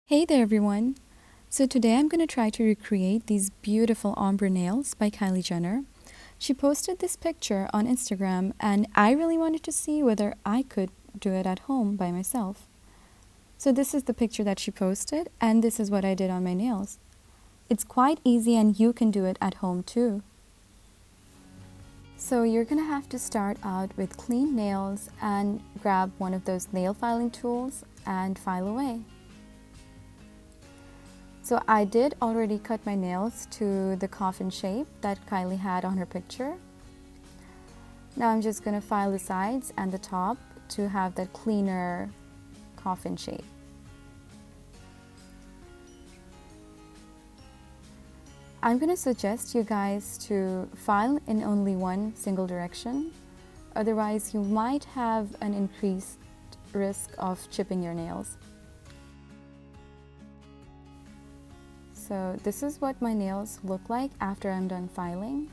Hey there everyone! So today I'm going to try to recreate these beautiful ombre nails by Kylie Jenner. She posted this picture on Instagram and I really wanted to see whether I could do it at home by myself. So this is the picture that she posted and this is what I did on my nails. It's quite easy and you can do it at home too. So you're going to have to start out with clean nails and grab one of those nail filing tools and file away. So I did already cut my nails to the coffin shape that Kylie had on her picture. Now I'm just going to file the sides and the top to have that cleaner coffin shape. I'm going to suggest you guys to file in only one single direction. Otherwise you might have an increased risk of chipping your nails. So this is what my nails look like after I'm done filing.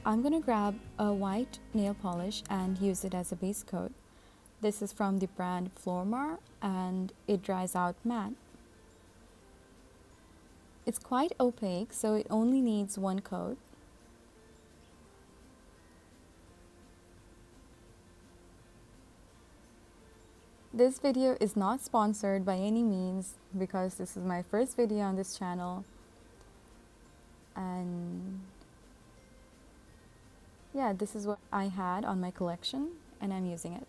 I'm going to grab a white nail polish and use it as a base coat. This is from the brand Flormar and it dries out matte. It's quite opaque, so it only needs one coat. This video is not sponsored by any means because this is my first video on this channel, and yeah, this is what I had on my collection and I'm using it.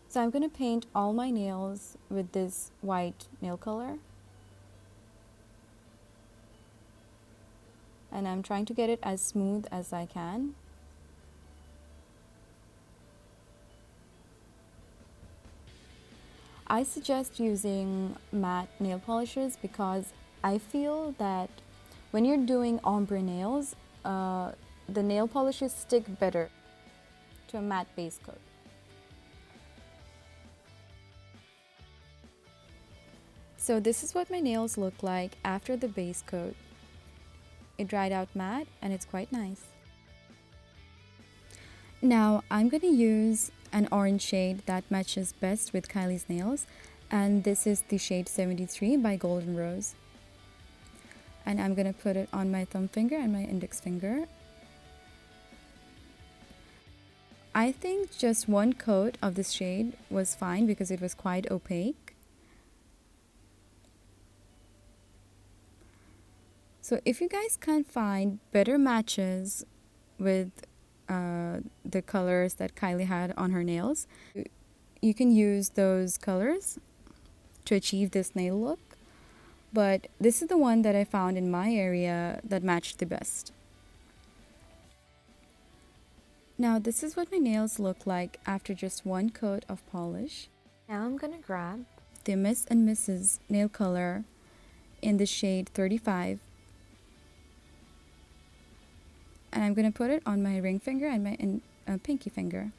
So I'm going to paint all my nails with this white nail color and I'm trying to get it as smooth as I can. I suggest using matte nail polishes because I feel that when you're doing ombre nails, the nail polishes stick better to a matte base coat. So this is what my nails look like after the base coat. It dried out matte and it's quite nice. Now I'm going to use an orange shade that matches best with Kylie's nails, and this is the shade 73 by Golden Rose. And I'm going to put it on my thumb finger and my index finger. I think just one coat of this shade was fine because it was quite opaque. So if you guys can't find better matches with the colors that Kylie had on her nails, you can use those colors to achieve this nail look, but this is the one that I found in my area that matched the best. Now this is what my nails look like after just one coat of polish. Now I'm gonna grab the Miss and Mrs. nail color in the shade 35 and I'm going to put it on my ring finger and my pinky finger.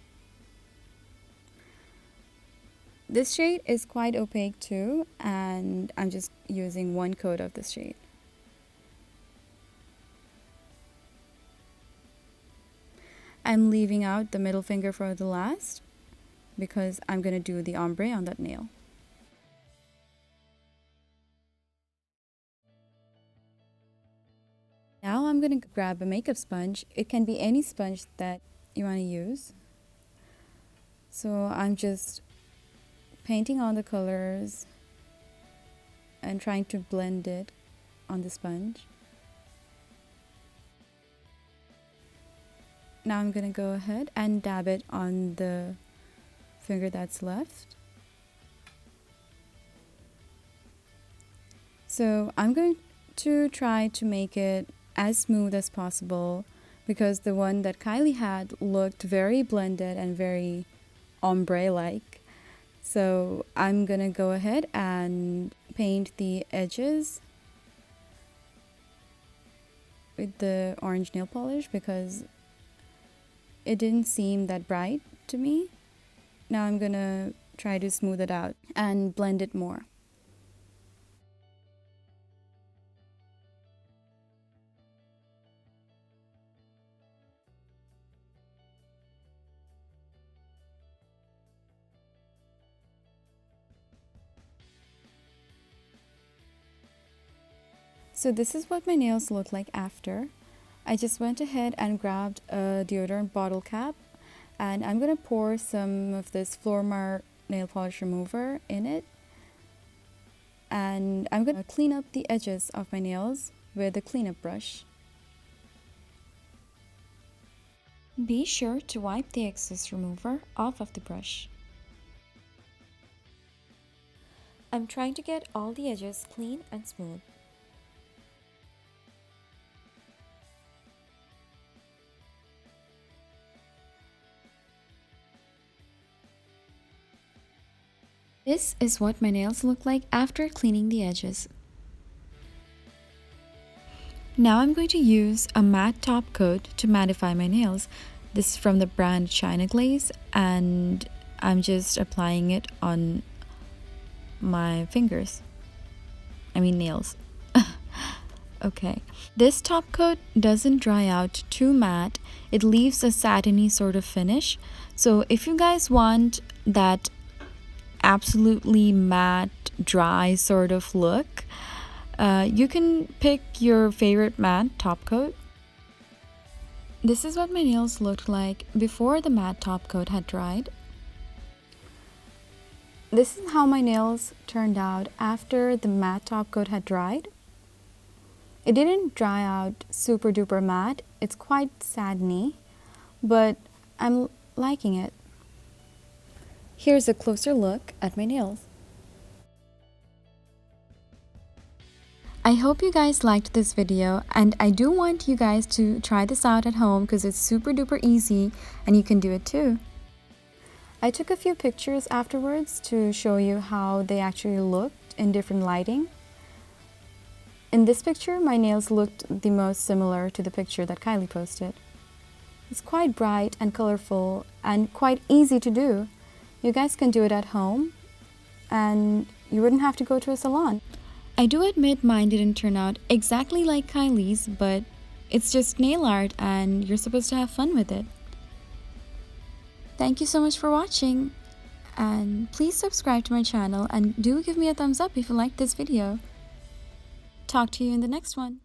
This shade is quite opaque too, and I'm just using one coat of this shade. I'm leaving out the middle finger for the last because I'm going to do the ombre on that nail. Now I'm going to grab a makeup sponge. It can be any sponge that you want to use. So I'm just painting on the colors and trying to blend it on the sponge. Now I'm going to go ahead and dab it on the finger that's left. So I'm going to try to make it as smooth as possible because the one that Kylie had looked very blended and very ombre-like. So I'm gonna go ahead and paint the edges with the orange nail polish because it didn't seem that bright to me. Now I'm gonna try to smooth it out and blend it more. So this is what my nails look like after. I just went ahead and grabbed a deodorant bottle cap, and I'm going to pour some of this Flormar nail polish remover in it. And I'm going to clean up the edges of my nails with a cleanup brush. Be sure to wipe the excess remover off of the brush. I'm trying to get all the edges clean and smooth. This is what my nails look like after cleaning the edges. Now I'm going to use a matte top coat to mattify my nails. This is from the brand China Glaze, and I'm just applying it on my fingers. I mean nails. Okay. This top coat doesn't dry out too matte. It leaves a satiny sort of finish. So if you guys want that absolutely matte, dry sort of look, you can pick your favorite matte top coat. This is what my nails looked like before the matte top coat had dried. This is how my nails turned out after the matte top coat had dried. It didn't dry out super duper matte. It's quite satiny, but I'm liking it. Here's a closer look at my nails. I hope you guys liked this video, and I do want you guys to try this out at home because it's super duper easy and you can do it too. I took a few pictures afterwards to show you how they actually looked in different lighting. In this picture, my nails looked the most similar to the picture that Kylie posted. It's quite bright and colorful and quite easy to do. You guys can do it at home and you wouldn't have to go to a salon. I do admit mine didn't turn out exactly like Kylie's, but it's just nail art and you're supposed to have fun with it. Thank you so much for watching, and please subscribe to my channel and do give me a thumbs up if you liked this video. Talk to you in the next one.